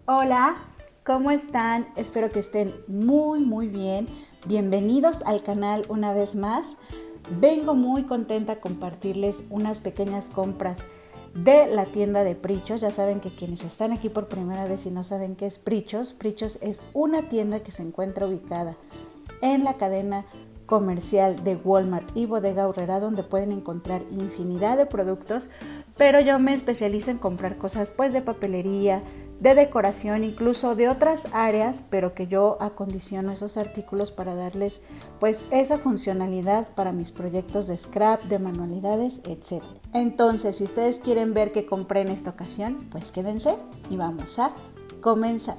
Hola, ¿cómo están? Espero que estén muy bien. Bienvenidos al canal una vez más. Vengo muy contenta a compartirles unas pequeñas compras de la tienda de Prichos. Ya saben que quienes están aquí por primera vez y no saben qué es Prichos, Prichos es una tienda que se encuentra ubicada en la cadena comercial de Walmart y Bodega Aurrera, donde pueden encontrar infinidad de productos, pero yo me especializo en comprar cosas pues de papelería, de decoración, incluso de otras áreas, pero que yo acondiciono esos artículos para darles pues esa funcionalidad para mis proyectos de scrap, de manualidades, etc. Entonces, si ustedes quieren ver qué compré en esta ocasión, pues quédense y vamos a comenzar.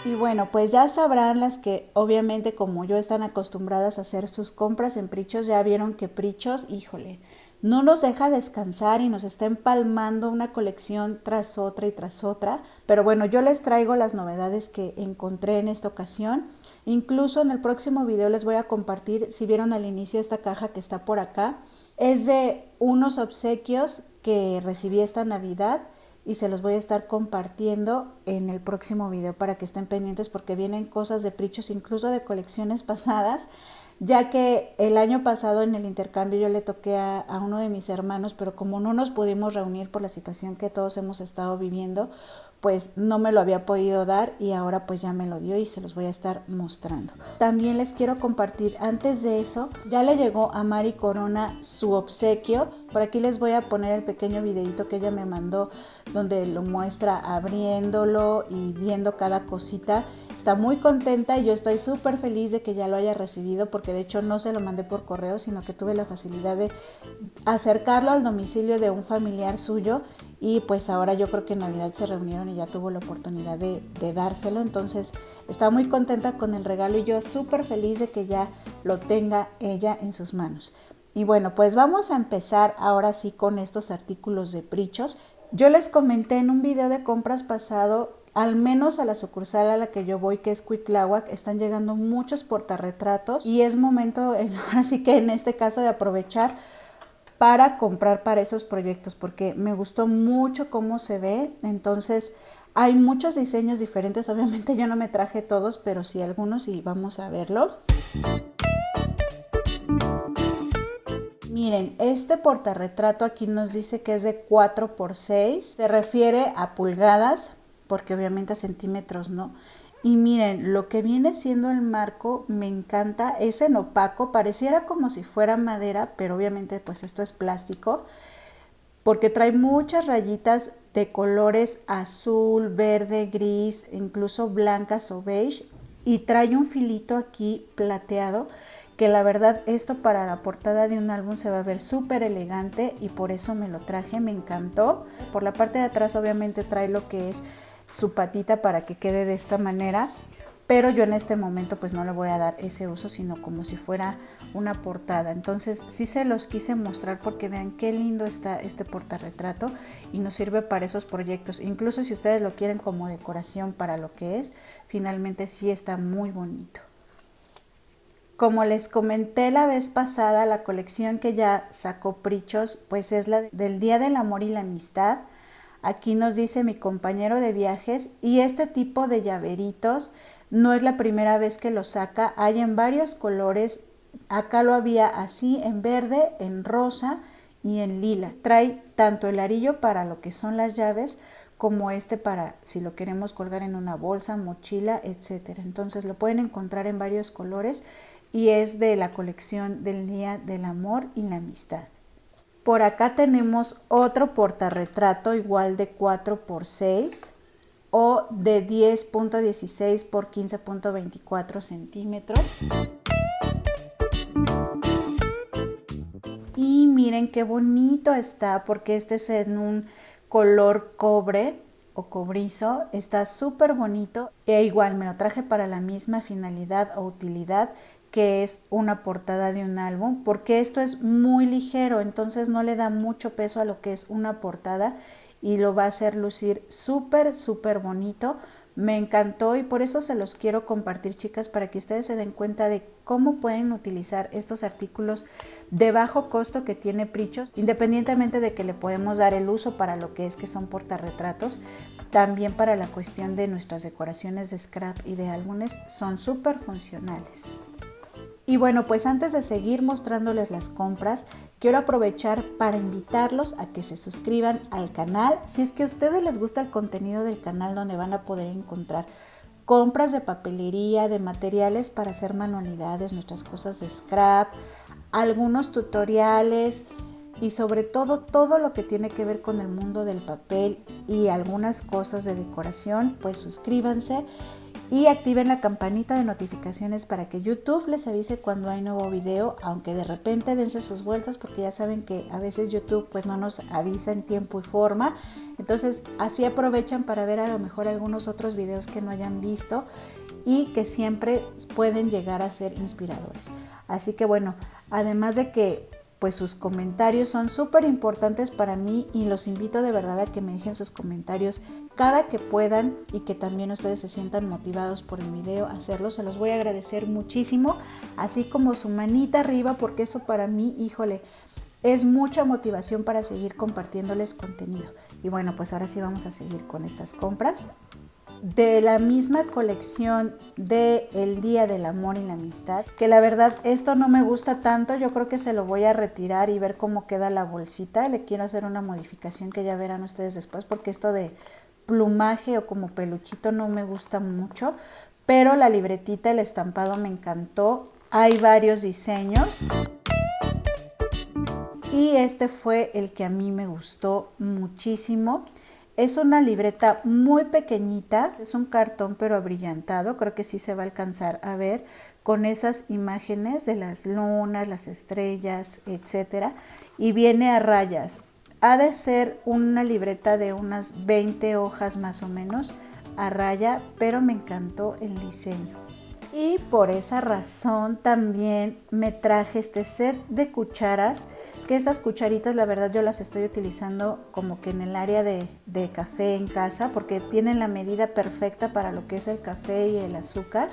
Y bueno, pues ya sabrán las que obviamente como yo están acostumbradas a hacer sus compras en Prichos, ya vieron que Prichos, híjole, no nos deja descansar y nos está empalmando una colección tras otra y tras otra. Pero bueno, yo les traigo las novedades que encontré en esta ocasión. Incluso en el próximo video les voy a compartir, si vieron al inicio esta caja que está por acá, es de unos obsequios que recibí esta Navidad y se los voy a estar compartiendo en el próximo video para que estén pendientes porque vienen cosas de Prichos, incluso de colecciones pasadas, ya que el año pasado en el intercambio yo le toqué a uno de mis hermanos, pero como no nos pudimos reunir por la situación que todos hemos estado viviendo, pues no me lo había podido dar y ahora pues ya me lo dio y se los voy a estar mostrando. También les quiero compartir, antes de eso, ya le llegó a Mari Corona su obsequio. Por aquí les voy a poner el pequeño videito que ella me mandó donde lo muestra abriéndolo y viendo cada cosita. Está muy contenta y yo estoy súper feliz de que ya lo haya recibido porque de hecho no se lo mandé por correo, sino que tuve la facilidad de acercarlo al domicilio de un familiar suyo y pues ahora yo creo que en Navidad se reunieron y ya tuvo la oportunidad de dárselo. Entonces está muy contenta con el regalo y yo súper feliz de que ya lo tenga ella en sus manos. Y bueno, pues vamos a empezar ahora sí con estos artículos de Prichos. Yo les comenté en un video de compras pasado, al menos a la sucursal a la que yo voy, que es Cuitláhuac, están llegando muchos portarretratos y es momento, ahora sí que en este caso, de aprovechar para comprar para esos proyectos porque me gustó mucho cómo se ve. Entonces hay muchos diseños diferentes, obviamente yo no me traje todos, pero sí algunos y vamos a verlo. Miren, este portarretrato aquí nos dice que es de 4x6, se refiere a pulgadas, porque obviamente a centímetros no. Y miren, lo que viene siendo el marco me encanta, es en opaco, pareciera como si fuera madera, pero obviamente pues esto es plástico, porque trae muchas rayitas de colores azul, verde, gris, incluso blancas o beige, y trae un filito aquí plateado que la verdad esto para la portada de un álbum se va a ver súper elegante y por eso me lo traje, me encantó. Por la parte de atrás obviamente trae lo que es su patita para que quede de esta manera, pero yo en este momento pues no le voy a dar ese uso, sino como si fuera una portada. Entonces sí se los quise mostrar porque vean qué lindo está este portarretrato y nos sirve para esos proyectos. Incluso si ustedes lo quieren como decoración para lo que es, finalmente sí está muy bonito. Como les comenté la vez pasada, la colección que ya sacó Prichos pues es la del Día del Amor y la Amistad. Aquí nos dice mi compañero de viajes y este tipo de llaveritos no es la primera vez que lo saca, hay en varios colores. Acá lo había así en verde, en rosa y en lila. Trae tanto el arillo para lo que son las llaves como este para si lo queremos colgar en una bolsa, mochila, etcétera. Entonces lo pueden encontrar en varios colores y es de la colección del Día del Amor y la Amistad. Por acá tenemos otro portarretrato igual de 4x6 o de 10.16 por 15.24 centímetros. Y miren qué bonito está porque este es en un color cobre o cobrizo, está súper bonito e igual me lo traje para la misma finalidad o utilidad que es una portada de un álbum, porque esto es muy ligero, entonces no le da mucho peso a lo que es una portada y lo va a hacer lucir súper bonito. Me encantó y por eso se los quiero compartir, chicas, para que ustedes se den cuenta de cómo pueden utilizar estos artículos de bajo costo que tiene Prichos, independientemente de que le podemos dar el uso para lo que es, que son portarretratos, también para la cuestión de nuestras decoraciones de scrap y de álbumes, son súper funcionales. Y bueno, pues antes de seguir mostrándoles las compras, quiero aprovechar para invitarlos a que se suscriban al canal. Si es que a ustedes les gusta el contenido del canal, donde van a poder encontrar compras de papelería, de materiales para hacer manualidades, nuestras cosas de scrap, algunos tutoriales y sobre todo todo lo que tiene que ver con el mundo del papel y algunas cosas de decoración, pues suscríbanse y activen la campanita de notificaciones para que YouTube les avise cuando hay nuevo video, aunque de repente dense sus vueltas, porque ya saben que a veces YouTube pues no nos avisa en tiempo y forma. Entonces así aprovechan para ver a lo mejor algunos otros videos que no hayan visto y que siempre pueden llegar a ser inspiradores. Así que bueno, además de que pues sus comentarios son súper importantes para mí y los invito de verdad a que me dejen sus comentarios cada que puedan y que también ustedes se sientan motivados por el video a hacerlo. Se los voy a agradecer muchísimo, así como su manita arriba, porque eso para mí, híjole, es mucha motivación para seguir compartiéndoles contenido. Y bueno, pues ahora sí vamos a seguir con estas compras. De la misma colección de El Día del Amor y la Amistad, que la verdad esto no me gusta tanto, yo creo que se lo voy a retirar y ver cómo queda la bolsita. Le quiero hacer una modificación que ya verán ustedes después, porque esto de plumaje o como peluchito no me gusta mucho, pero la libretita, el estampado me encantó. Hay varios diseños y este fue el que a mí me gustó muchísimo. Es una libreta muy pequeñita, es un cartón pero abrillantado, creo que sí se va a alcanzar a ver con esas imágenes de las lunas, las estrellas, etcétera, y viene a rayas. Ha de ser una libreta de unas 20 hojas más o menos a raya, pero me encantó el diseño. Y por esa razón también me traje este set de cucharas, que estas cucharitas la verdad yo las estoy utilizando como que en el área de café en casa, porque tienen la medida perfecta para lo que es el café y el azúcar.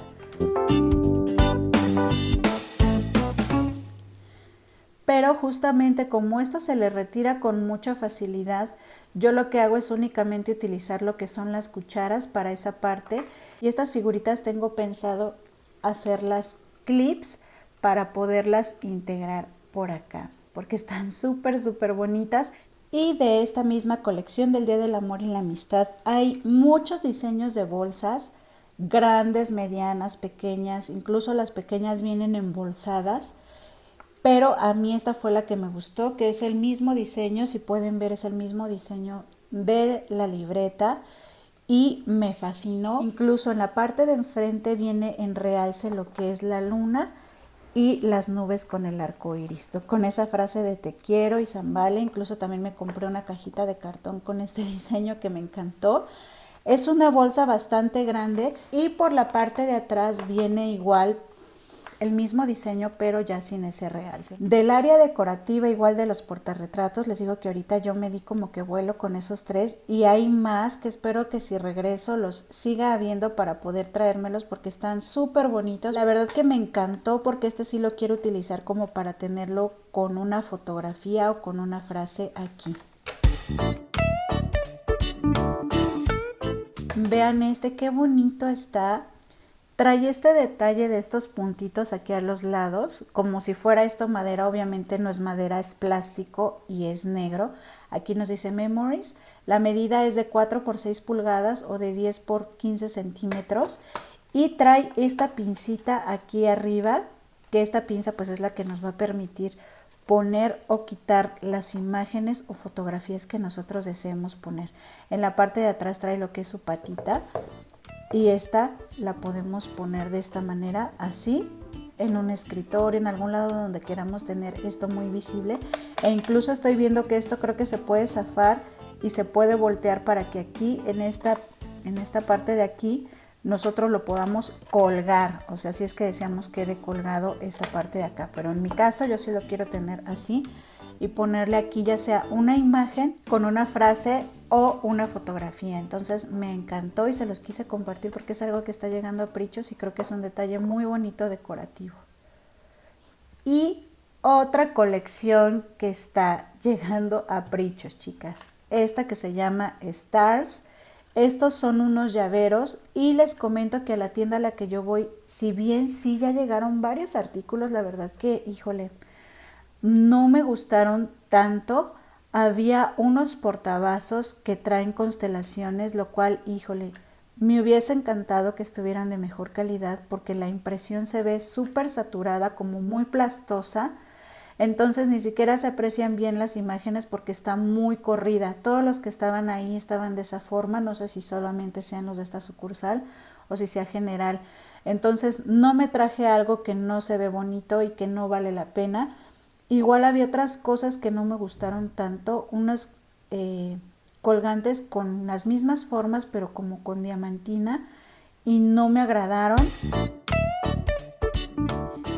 Pero justamente como esto se le retira con mucha facilidad, yo lo que hago es únicamente utilizar lo que son las cucharas para esa parte. Y estas figuritas tengo pensado hacerlas clips para poderlas integrar por acá, porque están súper bonitas. Y de esta misma colección del Día del Amor y la Amistad hay muchos diseños de bolsas, grandes, medianas, pequeñas, incluso las pequeñas vienen embolsadas. Pero a mí esta fue la que me gustó, que es el mismo diseño, si pueden ver es el mismo diseño de la libreta y me fascinó. Incluso en la parte de enfrente viene en realce lo que es la luna y las nubes con el arco iris, con esa frase de te quiero y Zambale. Incluso también me compré una cajita de cartón con este diseño que me encantó. Es una bolsa bastante grande y por la parte de atrás viene igual el mismo diseño, pero ya sin ese realce. Del área decorativa, igual de los portarretratos, les digo que ahorita yo me di como que vuelo con esos tres y hay más que espero que si regreso los siga habiendo para poder traérmelos, porque están súper bonitos. La verdad que me encantó, porque este sí lo quiero utilizar como para tenerlo con una fotografía o con una frase aquí. Vean este, qué bonito está. Trae este detalle de estos puntitos aquí a los lados, como si fuera esto madera. Obviamente no es madera, es plástico y es negro. Aquí nos dice Memories. La medida es de 4 por 6 pulgadas o de 10 por 15 centímetros. Y trae esta pincita aquí arriba, que esta pinza pues es la que nos va a permitir poner o quitar las imágenes o fotografías que nosotros deseemos poner. En la parte de atrás trae lo que es su patita. Y esta la podemos poner de esta manera, así, en un escritorio, en algún lado donde queramos tener esto muy visible. E incluso estoy viendo que esto creo que se puede zafar y se puede voltear para que aquí, en esta parte de aquí, nosotros lo podamos colgar. O sea, si es que deseamos quede colgado esta parte de acá. Pero en mi caso yo sí lo quiero tener así, y ponerle aquí ya sea una imagen con una frase o una fotografía. Entonces me encantó y se los quise compartir porque es algo que está llegando a Prichos y creo que es un detalle muy bonito decorativo. Y otra colección que está llegando a Prichos, chicas, esta que se llama Stars. Estos son unos llaveros y les comento que a la tienda a la que yo voy, si bien sí ya llegaron varios artículos, la verdad que, híjole, no me gustaron tanto. Había unos portavasos que traen constelaciones, lo cual, híjole, me hubiese encantado que estuvieran de mejor calidad porque la impresión se ve súper saturada, como muy plastosa. Entonces ni siquiera se aprecian bien las imágenes porque está muy corrida. Todos los que estaban ahí estaban de esa forma. No sé si solamente sean los de esta sucursal o si sea general. Entonces no me traje algo que no se ve bonito y que no vale la pena. Igual había otras cosas que no me gustaron tanto. Unos colgantes con las mismas formas pero como con diamantina y no me agradaron.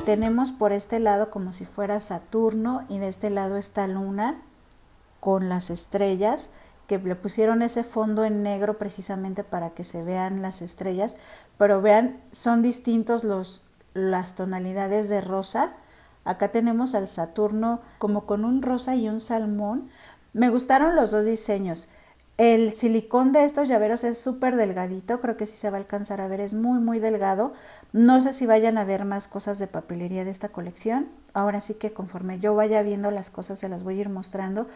Tenemos por este lado como si fuera Saturno y de este lado está Luna con las estrellas, que le pusieron ese fondo en negro precisamente para que se vean las estrellas, pero vean, son distintos las tonalidades de rosa. Acá tenemos al Saturno como con un rosa y un salmón. Me gustaron los dos diseños. El silicón de estos llaveros es súper delgadito, creo que sí se va a alcanzar a ver, es muy muy delgado. No sé si vayan a ver más cosas de papelería de esta colección. Ahora sí que conforme yo vaya viendo las cosas se las voy a ir mostrando.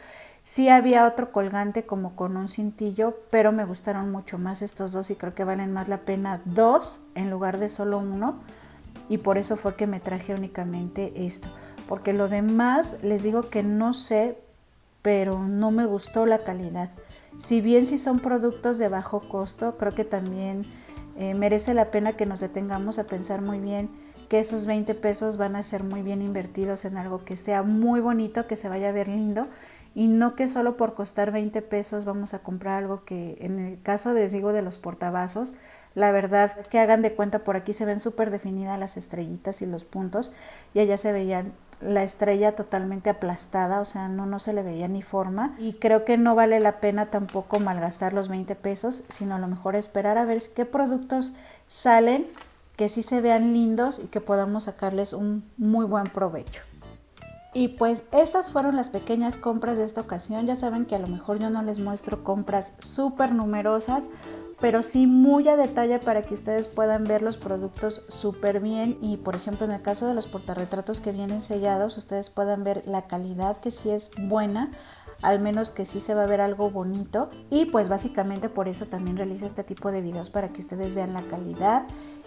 Sí había otro colgante como con un cintillo, pero me gustaron mucho más estos dos y creo que valen más la pena dos en lugar de solo uno. Y por eso fue que me traje únicamente esto. Porque lo demás les digo que no sé, pero no me gustó la calidad. Si bien sí son productos de bajo costo, creo que también merece la pena que nos detengamos a pensar muy bien que esos 20 pesos van a ser muy bien invertidos en algo que sea muy bonito, que se vaya a ver lindo y no que solo por costar 20 pesos vamos a comprar algo que en el caso les digo de los portavasos, la verdad que hagan de cuenta por aquí se ven súper definidas las estrellitas y los puntos y allá se veían la estrella totalmente aplastada, o sea, no se le veía ni forma y creo que no vale la pena tampoco malgastar los 20 pesos, sino a lo mejor esperar a ver qué productos salen que sí se vean lindos y que podamos sacarles un muy buen provecho. Y pues estas fueron las pequeñas compras de esta ocasión. Ya saben que a lo mejor yo no les muestro compras súper numerosas, pero sí muy a detalle para que ustedes puedan ver los productos súper bien. Y por ejemplo en el caso de los portarretratos que vienen sellados, ustedes puedan ver la calidad que sí es buena, al menos que sí se va a ver algo bonito. Y pues básicamente por eso también realizo este tipo de videos para que ustedes vean la calidad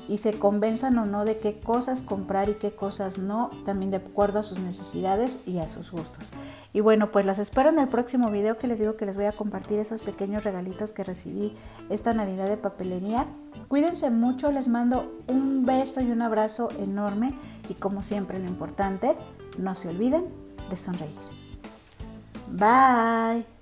y se convenzan o no de qué cosas comprar y qué cosas no, también de acuerdo a sus necesidades y a sus gustos. Y bueno, pues las espero en el próximo video que les digo que les voy a compartir esos pequeños regalitos que recibí esta Navidad de papelería. Cuídense mucho, les mando un beso y un abrazo enorme y como siempre lo importante, no se olviden de sonreír. Bye.